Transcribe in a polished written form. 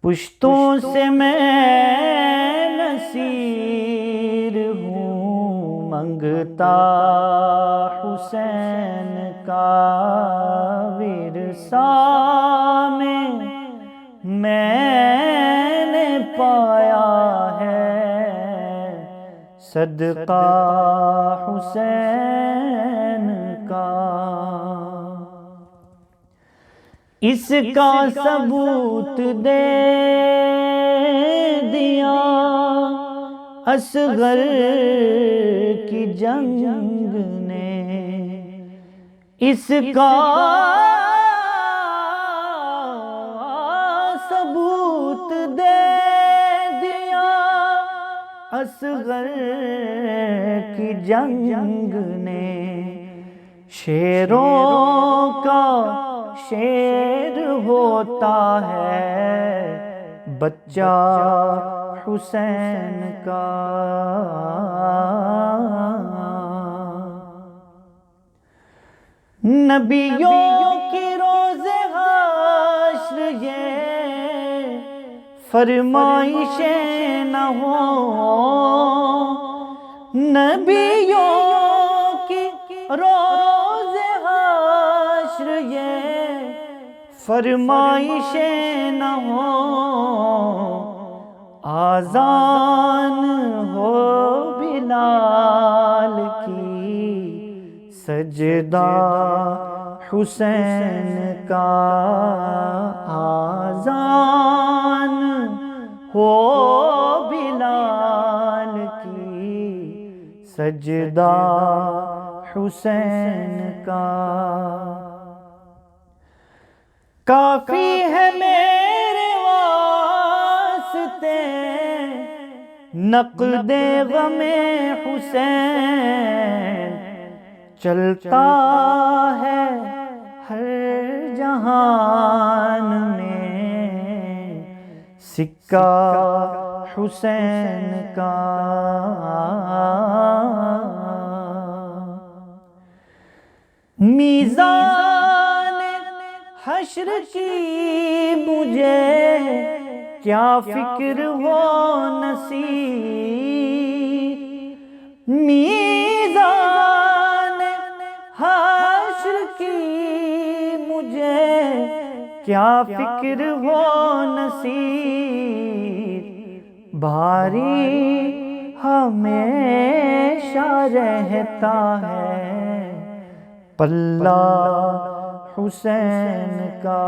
پشتوں سے میں نصیر ہوں، منگتا حسین کا ورثہ میں نے پایا ہے صدقہ حسین کا۔ اس کا ثبوت دے دیا اصغر کی جنگ نے، اس کا ثبوت دے دیا اصغر کی جنگ نے۔ شیروں کا شیر ہوتا ہے بچہ حسین کا۔ نبیوں کی روز حشر یہ فرمائشیں نہ ہوں، نبیوں کی روز حشر یہ فرمائشیں نہ ہوں، آذان ہو بلال کی سجدہ حسین کا، آذان ہو بلال کی سجدہ حسین کا۔ کافی ہے میرے واسطے نقد غم حسین، چلتا ہے ہر جہان میں سکہ حسین کا۔ میزان حشر کی مجھے کیا فکر و نصیب، میزان حشر کی مجھے کیا فکر و نصیب، بھاری ہمیشہ رہتا ہے پلہ حسین کا۔